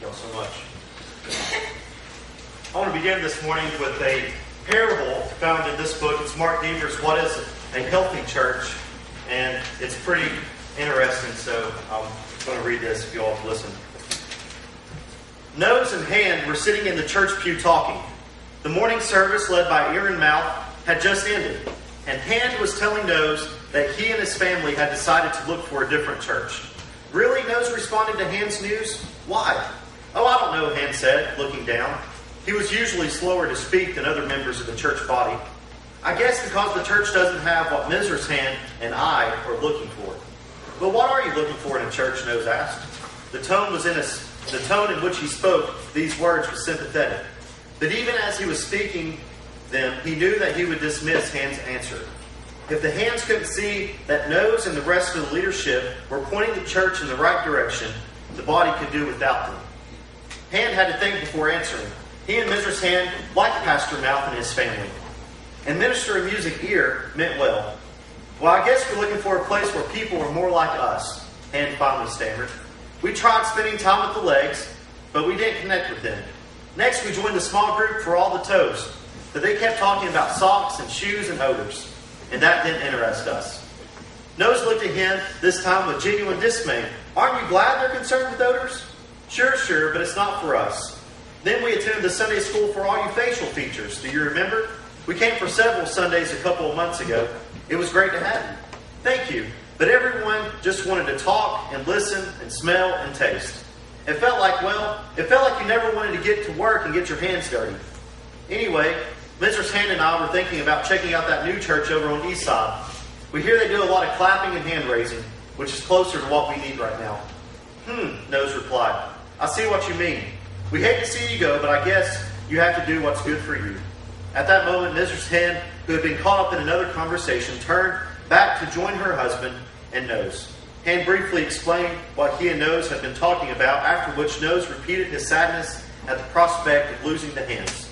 y'all so much. I want to begin this morning with a parable found in this book. It's Mark Deaver's What is a Healthy Church? And it's pretty interesting, so I'm going to read this if you all listen. Nose and Hand were sitting in the church pew talking. The morning service, led by Ear and Mouth, had just ended, and Hand was telling Nose that he and his family had decided to look for a different church. Really? Nose responded to Hand's news. Why? Oh, I don't know, Hand said, looking down. He was usually slower to speak than other members of the church body. I guess because the church doesn't have what Mrs. Hand and I are looking for. But what are you looking for in a church? Nose asked. The tone in which he spoke these words was sympathetic. But even as he was speaking them, he knew that he would dismiss Hand's answer. If the Hands couldn't see that Nose and the rest of the leadership were pointing the church in the right direction, the body could do without them. Hand had to think before answering. He and Mrs. Hand liked Pastor Mouth and his family. And Minister of Music Ear meant well. Well, I guess we're looking for a place where people are more like us, Hand finally stammered. We tried spending time with the legs, but we didn't connect with them. Next, we joined the small group for all the toes, but they kept talking about socks and shoes and odors. And that didn't interest us. Nose looked at him, this time with genuine dismay. Aren't you glad they're concerned with odors? Sure, but it's not for us. Then we attended the Sunday school for all you facial features. Do you remember? We came for several Sundays a couple of months ago. It was great to have you. Thank you. But everyone just wanted to talk and listen and smell and taste. It felt like you never wanted to get to work and get your hands dirty. Anyway, Mrs. Hand and I were thinking about checking out that new church over on the east side. We hear they do a lot of clapping and hand raising, which is closer to what we need right now. Nose replied. I see what you mean. We hate to see you go, but I guess you have to do what's good for you. At that moment, Mrs. Hand, who had been caught up in another conversation, turned back to join her husband and Nose. Hand briefly explained what he and Nose had been talking about, after which Nose repeated his sadness at the prospect of losing the Hands.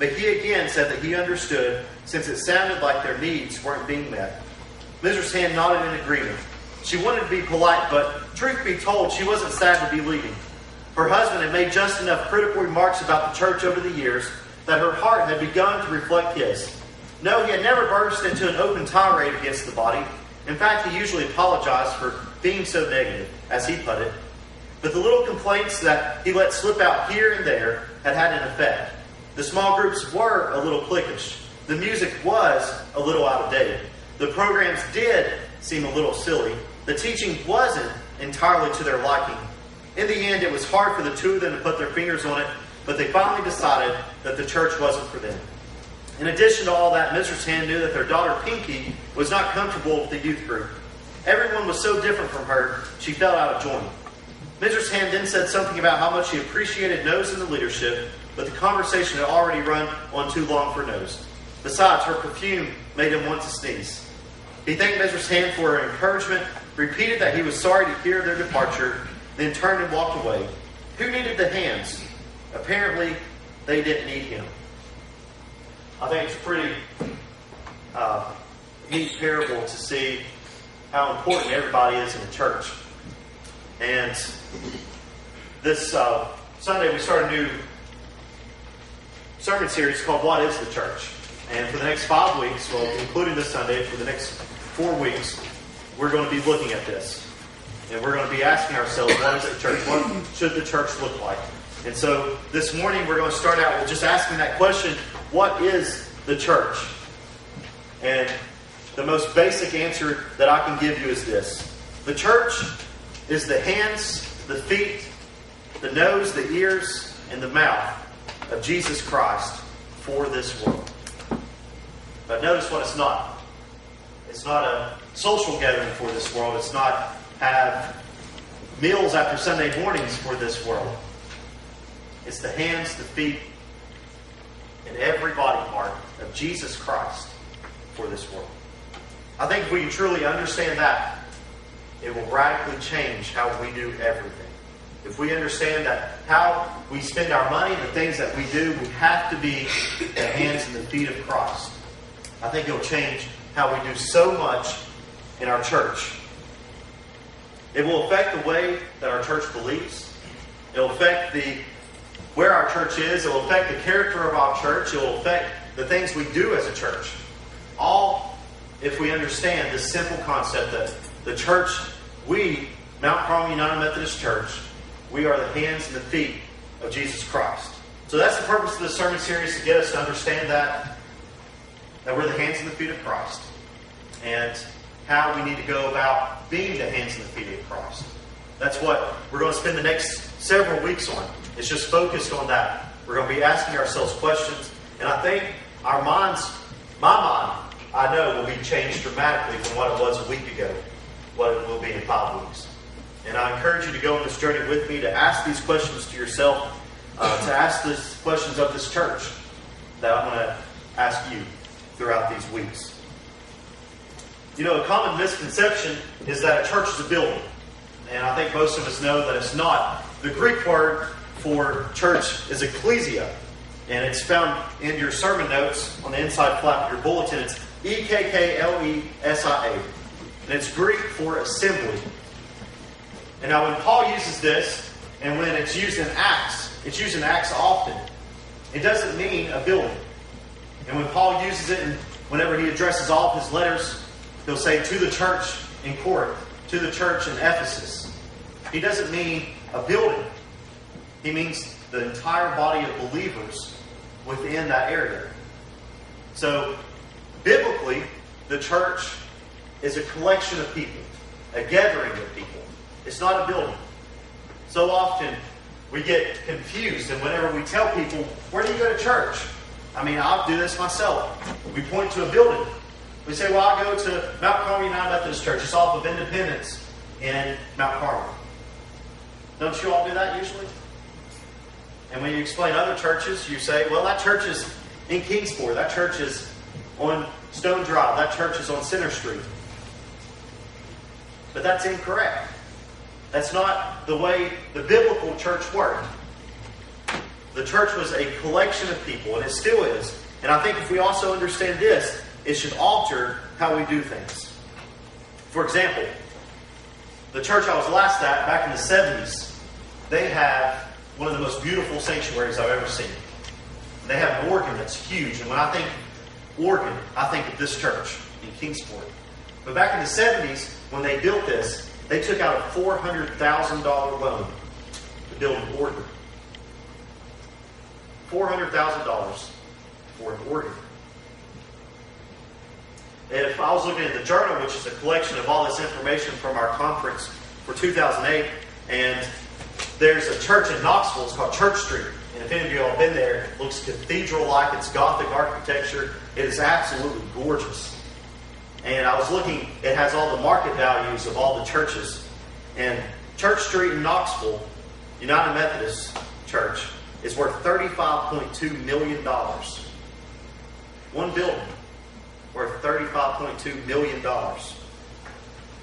But he again said that he understood, since it sounded like their needs weren't being met. Mrs. Hand nodded in agreement. She wanted to be polite, but truth be told, she wasn't sad to be leaving. Her husband had made just enough critical remarks about the church over the years that her heart had begun to reflect his. No, he had never burst into an open tirade against the body. In fact, he usually apologized for being so negative, as he put it. But the little complaints that he let slip out here and there had had an effect. The small groups were a little cliquish. The music was a little out of date. The programs did seem a little silly. The teaching wasn't entirely to their liking. In the end, it was hard for the two of them to put their fingers on it, but they finally decided that the church wasn't for them. In addition to all that, Mrs. Hand knew that their daughter Pinky was not comfortable with the youth group. Everyone was so different from her, she felt out of joint. Mrs. Hand then said something about how much she appreciated Nose and the leadership, but the conversation had already run on too long for Nose. Besides, her perfume made him want to sneeze. He thanked Mrs. Hand for her encouragement, repeated that he was sorry to hear their departure, then turned and walked away. Who needed the Hands? Apparently, they didn't need him. I think it's a pretty neat parable to see how important everybody is in the church. And this Sunday we start a new sermon series called What is the Church? And for the next 5 weeks, well, including this Sunday, for the next 4 weeks, we're going to be looking at this. And we're going to be asking ourselves, what is the church? What should the church look like? And so this morning we're going to start out with just asking that question, what is the church? And the most basic answer that I can give you is this. The church is the hands, the feet, the nose, the ears, and the mouth of Jesus Christ for this world. But notice what it's not. It's not a social gathering for this world. It's not have meals after Sunday mornings for this world. It's the hands, the feet, and every body part of Jesus Christ for this world. I think if we can truly understand that, it will radically change how we do everything. If we understand that how we spend our money and the things that we do, we have to be the hands and the feet of Christ. I think it'll change how we do so much in our church. It will affect the way that our church believes. It'll affect where our church is. It will affect the character of our church. It will affect the things we do as a church. All if we understand this simple concept that the church, we, Mount Carmel United Methodist Church, we are the hands and the feet of Jesus Christ. So that's the purpose of this sermon series, to get us to understand that we're the hands and the feet of Christ. And how we need to go about being the hands and the feet of Christ. That's what we're going to spend the next several weeks on. It's just focused on that. We're going to be asking ourselves questions. And I think our minds, my mind, I know, will be changed dramatically from what it was a week ago, what it will be in 5 weeks. And I encourage you to go on this journey with me, to ask these questions to yourself, to ask these questions of this church that I'm going to ask you throughout these weeks. You know, a common misconception is that a church is a building. And I think most of us know that it's not. The Greek word for church is ecclesia. And it's found in your sermon notes on the inside flap of your bulletin. It's E-K-K-L-E-S-I-A. And it's Greek for assembly. And now when Paul uses this, and when it's used in Acts often, it doesn't mean a building. And when Paul uses it, and whenever he addresses all of his letters, he'll say to the church in Corinth, to the church in Ephesus. He doesn't mean a building. He means the entire body of believers within that area. So, biblically, the church is a collection of people, a gathering of people. It's not a building. So often, we get confused, and whenever we tell people, where do you go to church? I mean, I'll do this myself. We point to a building. We say, well, I go to Mount Carmel United Methodist Church. It's off of Independence in Mount Carmel. Don't you all do that usually? And when you explain other churches, you say, well, that church is in Kingsport. That church is on Stone Drive. That church is on Center Street. But that's incorrect. That's not the way the biblical church worked. The church was a collection of people, and it still is. And I think if we also understand this, it should alter how we do things. For example, the church I was last at, back in the 70s, they have one of the most beautiful sanctuaries I've ever seen. They have an organ that's huge. And when I think organ, I think of this church in Kingsport. But back in the 70s, when they built this, they took out a $400,000 loan to build an organ. $400,000 for an organ. And if I was looking at the journal, which is a collection of all this information from our conference for 2008, and there's a church in Knoxville, it's called Church Street. And if any of you all have been there, it looks cathedral-like. It's Gothic architecture. It is absolutely gorgeous. And I was looking, it has all the market values of all the churches. And Church Street in Knoxville, United Methodist Church, is worth $35.2 million. One building worth $35.2 million.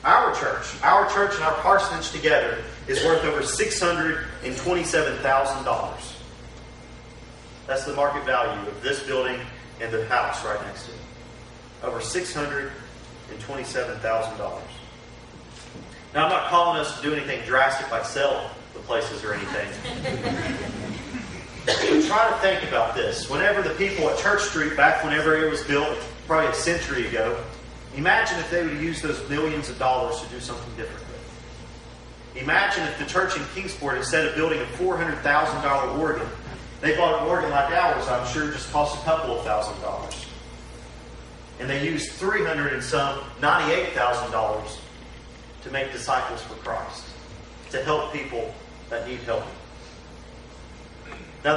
Our church and our parsonage together is worth over $627,000. That's the market value of this building and the house right next to it. Over $627,000. Now, I'm not calling us to do anything drastic like sell the places or anything. But try to think about this. Whenever the people at Church Street, back whenever it was built, probably a century ago, imagine if they would have used those millions of dollars to do something different with. Imagine if the church in Kingsport, instead of building a $400,000 organ, they bought an organ like ours, I'm sure just cost a couple of $1,000s. And they used $398,000 to make disciples for Christ, to help people that need help. Now,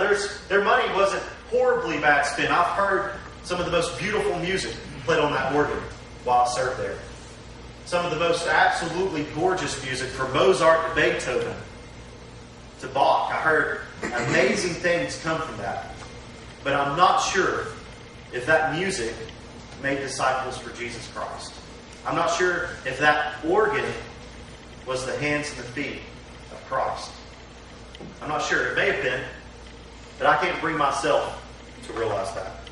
their money wasn't horribly bad spent. I've heard some of the most beautiful music played on that organ while I served there. Some of the most absolutely gorgeous music, from Mozart to Beethoven to Bach. I heard amazing things come from that. But I'm not sure if that music made disciples for Jesus Christ. I'm not sure if that organ was the hands and the feet of Christ. I'm not sure. It may have been, but I can't bring myself to realize that.